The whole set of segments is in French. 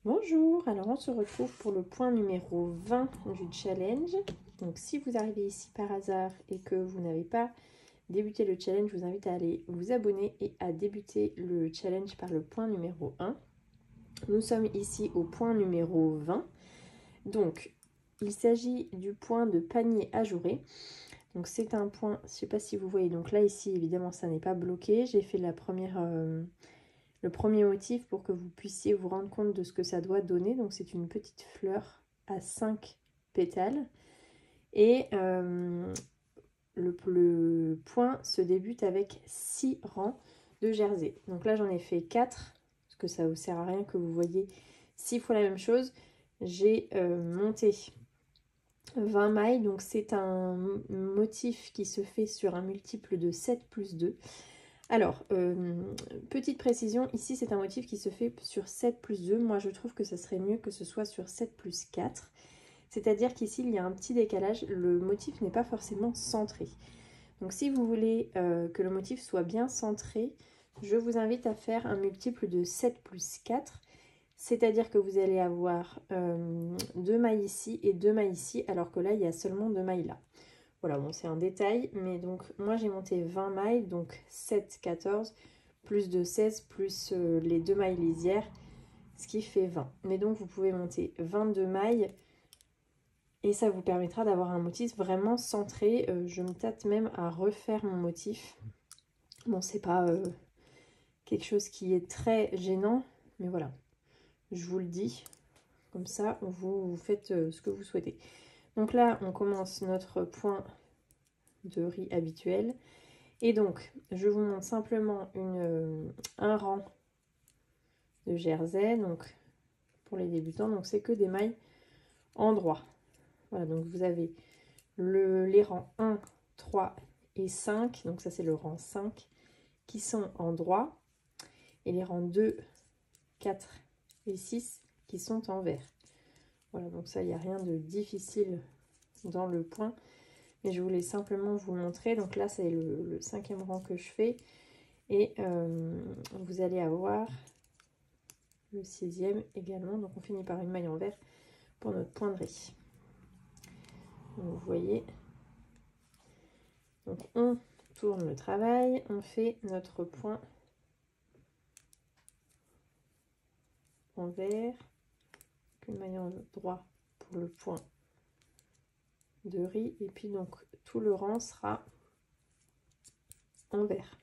Bonjour, alors on se retrouve pour le point numéro 20 du challenge. Donc si vous arrivez ici par hasard et que vous n'avez pas débuté le challenge, je vous invite à aller vous abonner et à débuter le challenge par le point numéro 1. Nous sommes ici au point numéro 20. Donc il s'agit du point de panier ajouré. Donc c'est un point, je ne sais pas si vous voyez, donc là ici évidemment ça n'est pas bloqué. J'ai fait le premier motif pour que vous puissiez vous rendre compte de ce que ça doit donner. Donc c'est une petite fleur à 5 pétales. Et le point se débute avec 6 rangs de jersey. Donc là j'en ai fait 4, parce que ça ne vous sert à rien que vous voyez 6 fois la même chose. J'ai monté 20 mailles, donc c'est un motif qui se fait sur un multiple de 7 plus 2. Alors, petite précision, ici c'est un motif qui se fait sur 7 plus 2. Moi je trouve que ça serait mieux que ce soit sur 7 plus 4. C'est-à-dire qu'ici il y a un petit décalage, le motif n'est pas forcément centré. Donc si vous voulez que le motif soit bien centré, je vous invite à faire un multiple de 7 plus 4. C'est-à-dire que vous allez avoir 2 mailles ici et 2 mailles ici, alors que là il y a seulement 2 mailles là. Voilà, bon, c'est un détail, mais donc moi j'ai monté 20 mailles, donc 7, 14, plus de 16, plus les 2 mailles lisières, ce qui fait 20. Mais donc vous pouvez monter 22 mailles et ça vous permettra d'avoir un motif vraiment centré. Je me tâte même à refaire mon motif. Bon, c'est pas quelque chose qui est très gênant, mais voilà, je vous le dis, comme ça vous faites ce que vous souhaitez. Donc là, on commence notre point de riz habituel. Et donc, je vous montre simplement un rang de jersey, donc pour les débutants, donc c'est que des mailles en droit. Voilà, donc vous avez les rangs 1, 3 et 5, donc ça c'est le rang 5, qui sont en droit, et les rangs 2, 4 et 6 qui sont en vert. Voilà, donc ça, il n'y a rien de difficile dans le point, mais je voulais simplement vous montrer. Donc là, c'est le 5e rang que je fais, et vous allez avoir le 6e également, donc on finit par une maille en vert pour notre point de riz. Donc vous voyez, donc on tourne le travail, on fait notre point en vert, une maille en droit pour le point de riz, et puis donc tout le rang sera en vert.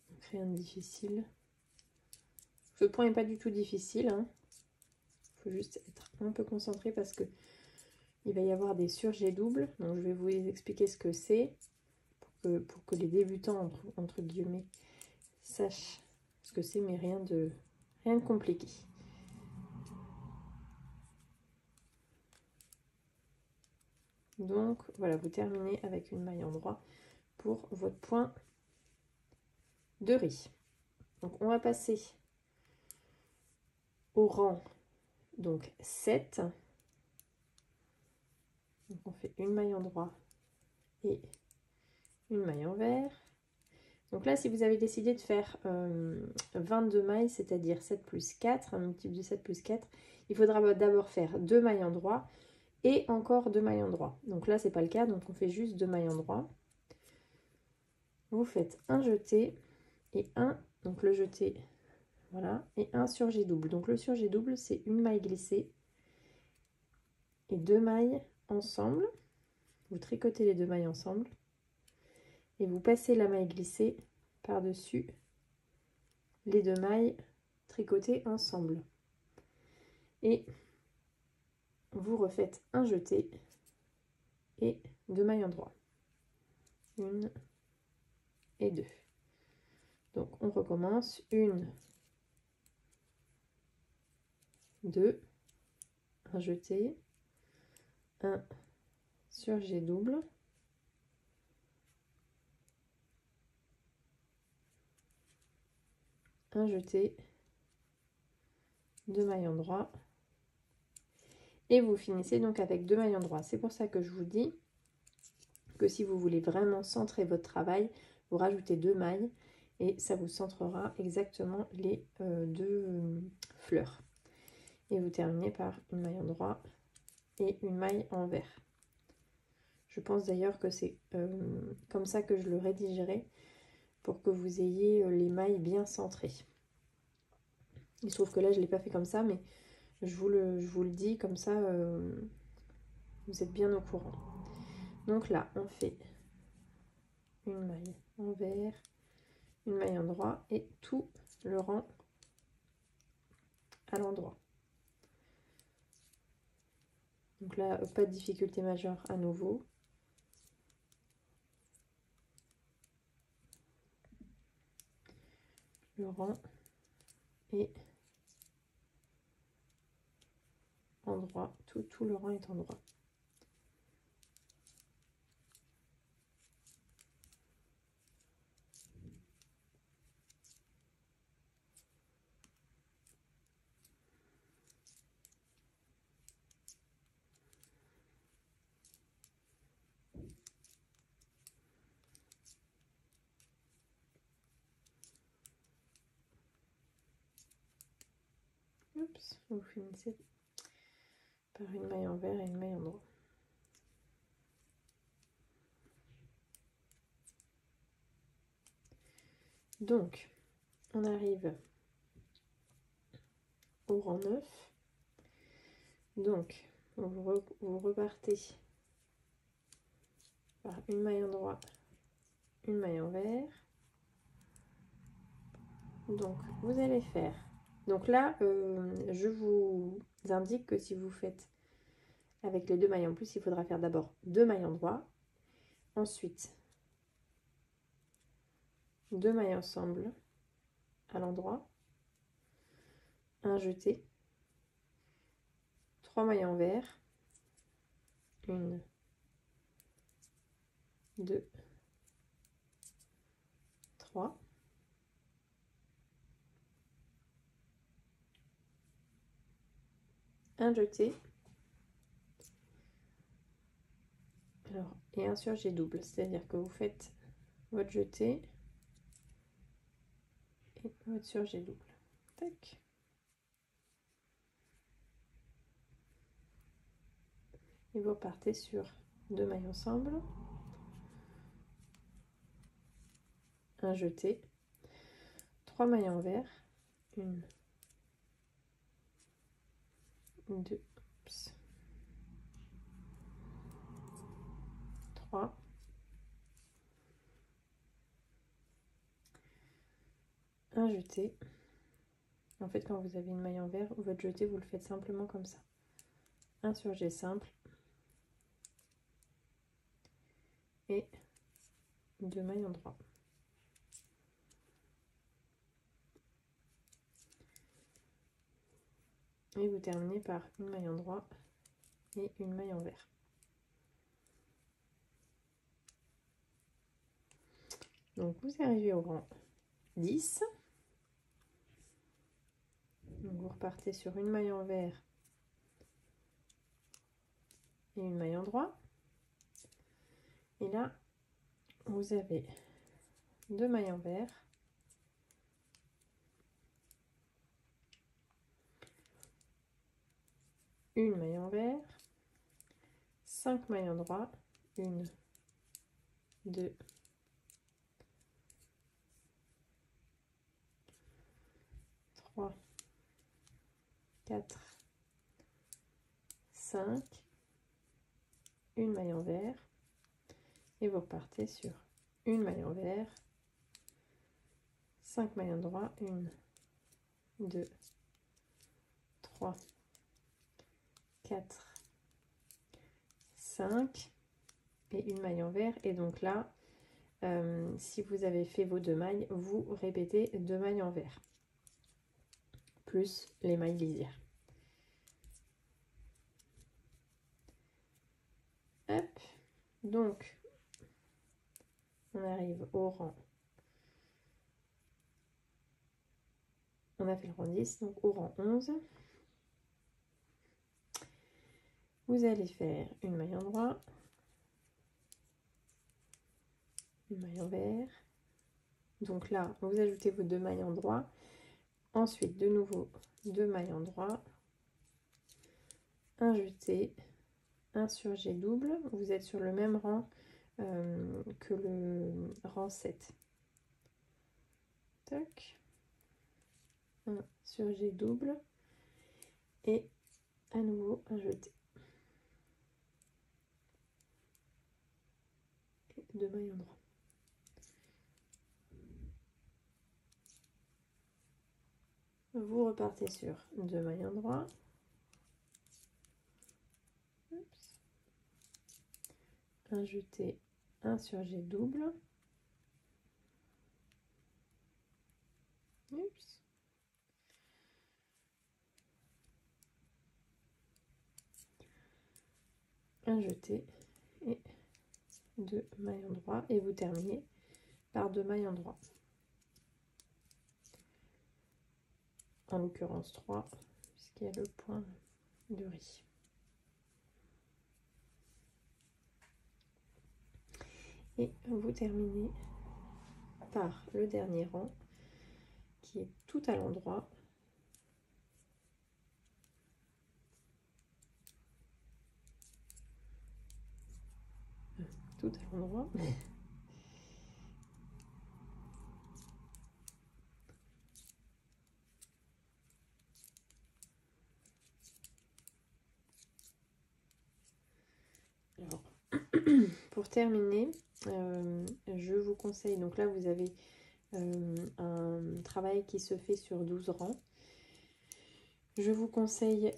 Donc rien de difficile. Ce point n'est pas du tout difficile, hein. Il faut juste être un peu concentré parce que il va y avoir des surjets doubles. Donc je vais vous expliquer ce que c'est pour que les débutants entre guillemets sachent ce que c'est, mais rien de compliqué. Donc voilà, vous terminez avec une maille en droit pour votre point de riz. Donc on va passer au rang donc 7. Donc on fait une maille en droit et une maille en vert. Donc là, si vous avez décidé de faire 22 mailles, c'est-à-dire 7 plus 4, un multiple de 7 plus 4, il faudra d'abord faire 2 mailles en droit et encore 2 mailles en droit. Donc là, c'est pas le cas, donc on fait juste 2 mailles en droit. Vous faites un jeté et un, donc le jeté, voilà, et un surjet double. Donc le surjet double, c'est une maille glissée et 2 mailles ensemble. Vous tricotez les 2 mailles ensemble et vous passez la maille glissée par-dessus les 2 mailles tricotées ensemble. Et vous refaites un jeté et 2 mailles en droit. 1 et 2. Donc on recommence. 1, 2, un jeté, un surjet double, un jeté, 2 mailles en droit, et vous finissez donc avec 2 mailles en droit. C'est pour ça que je vous dis que si vous voulez vraiment centrer votre travail, vous rajoutez 2 mailles et ça vous centrera exactement les 2 fleurs. Et vous terminez par une maille endroit et une maille envers. Je pense d'ailleurs que c'est comme ça que je le rédigerai pour que vous ayez les mailles bien centrées. Il se trouve que là, je ne l'ai pas fait comme ça, mais je vous le dis comme ça, vous êtes bien au courant. Donc là, on fait une maille envers, une maille endroit et tout le rang à l'endroit. Donc là, pas de difficulté majeure à nouveau. Le rang et endroit, tout le rang est endroit. Oups, vous finissez par une maille envers et une maille endroit. Donc, on arrive au rang 9. Donc, vous repartez par une maille endroit, une maille envers. Donc, vous allez faire. Donc là, je vous indique que si vous faites avec les 2 mailles en plus, il faudra faire d'abord 2 mailles endroit, ensuite 2 mailles ensemble à l'endroit, un jeté, 3 mailles envers, 1, 2, 3. Un jeté. Alors, et un surjet double, c'est-à-dire que vous faites votre jeté et votre surjet double. Tac. Et vous repartez sur 2 mailles ensemble, un jeté, 3 mailles envers, 1, 2, 3, un jeté. En fait, quand vous avez une maille envers, votre jeté, vous le faites simplement comme ça. Un surjet simple et 2 mailles endroit. Et vous terminez par une maille endroit et une maille envers. Donc vous arrivez au rang 10. Donc vous repartez sur une maille envers et une maille endroit. Et là, vous avez 2 mailles envers, une maille envers, 5 mailles endroit, 1, 2, 3, 4, 5, une maille envers, et vous repartez sur une maille envers, 5 mailles endroit, 1, 2, 3, 4, 5 et une maille envers. Et donc là, si vous avez fait vos 2 mailles, vous répétez 2 mailles envers plus les mailles lisières. Hop, donc on arrive au rang. On a fait le rang 10, donc au rang 11. Vous allez faire une maille endroit, une maille envers. Donc là, vous ajoutez vos 2 mailles en droit. Ensuite, de nouveau, 2 mailles en droit. Un jeté, un surjet double. Vous êtes sur le même rang que le rang 7. Tac. Un surjet double. Et à nouveau, un jeté. Et 2 mailles en droit. Vous repartez sur 2 mailles en droit. Oups. Un jeté, un surjet double. Oups. Un jeté et 2 mailles en droit. Et vous terminez par 2 mailles en droit. En l'occurrence 3, puisqu'il y a le point de riz. Et vous terminez par le dernier rang qui est tout à l'endroit. Tout à l'endroit. Alors, pour terminer, je vous conseille, donc là vous avez un travail qui se fait sur 12 rangs. Je vous conseille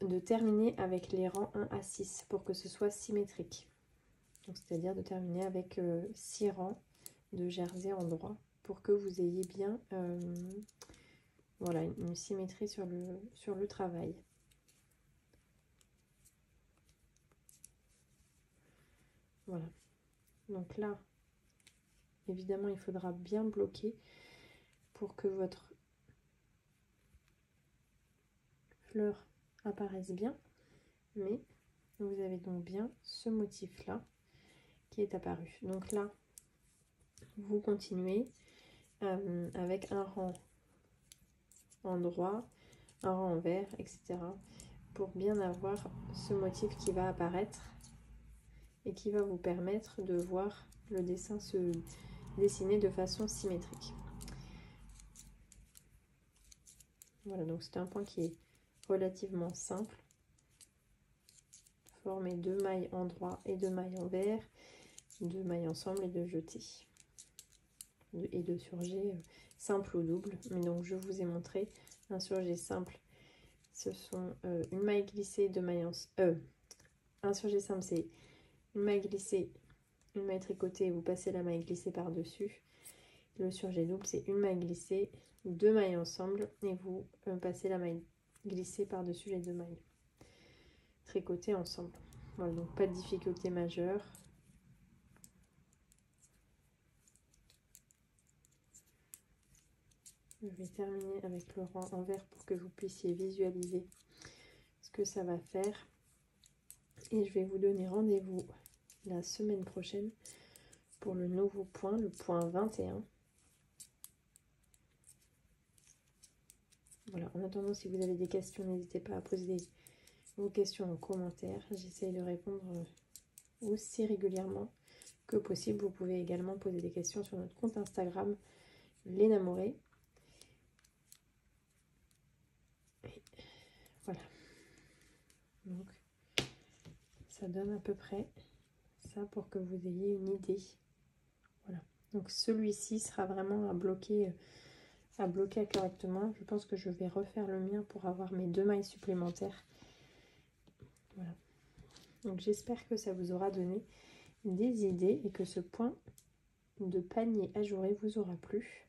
de terminer avec les rangs 1 à 6 pour que ce soit symétrique. C'est-à-dire de terminer avec 6 rangs de jersey en droit pour que vous ayez bien voilà, une symétrie sur le travail. Voilà. Donc là, évidemment, il faudra bien bloquer pour que votre fleur apparaisse bien. Mais vous avez donc bien ce motif-là qui est apparu. Donc là, vous continuez avec un rang en droit, un rang en vert, etc. pour bien avoir ce motif qui va apparaître et qui va vous permettre de voir le dessin se dessiner de façon symétrique. Voilà, donc c'est un point qui est relativement simple. Former 2 mailles en droit et 2 mailles en vert, 2 mailles ensemble et 2 jetés. Et 2 surjets simples ou doubles. Mais donc je vous ai montré un surjet simple. Ce sont une maille glissée, 2 mailles un surjet simple, c'est une maille glissée, une maille tricotée et vous passez la maille glissée par-dessus. Le surjet double, c'est une maille glissée, 2 mailles ensemble et vous passez la maille glissée par-dessus les 2 mailles tricotées ensemble. Voilà, donc pas de difficulté majeure. Je vais terminer avec le rang en vert pour que vous puissiez visualiser ce que ça va faire. Et je vais vous donner rendez-vous la semaine prochaine pour le nouveau point, le point 21. Voilà, en attendant, si vous avez des questions, n'hésitez pas à poser vos questions en commentaire. J'essaye de répondre aussi régulièrement que possible. Vous pouvez également poser des questions sur notre compte Instagram, Léna. Voilà. Donc, ça donne à peu près ça pour que vous ayez une idée. Voilà. Donc, celui-ci sera vraiment à bloquer correctement. Je pense que je vais refaire le mien pour avoir mes 2 mailles supplémentaires. Voilà. Donc, j'espère que ça vous aura donné des idées et que ce point de panier ajouré vous aura plu.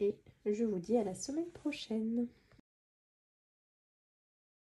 Et je vous dis à la semaine prochaine.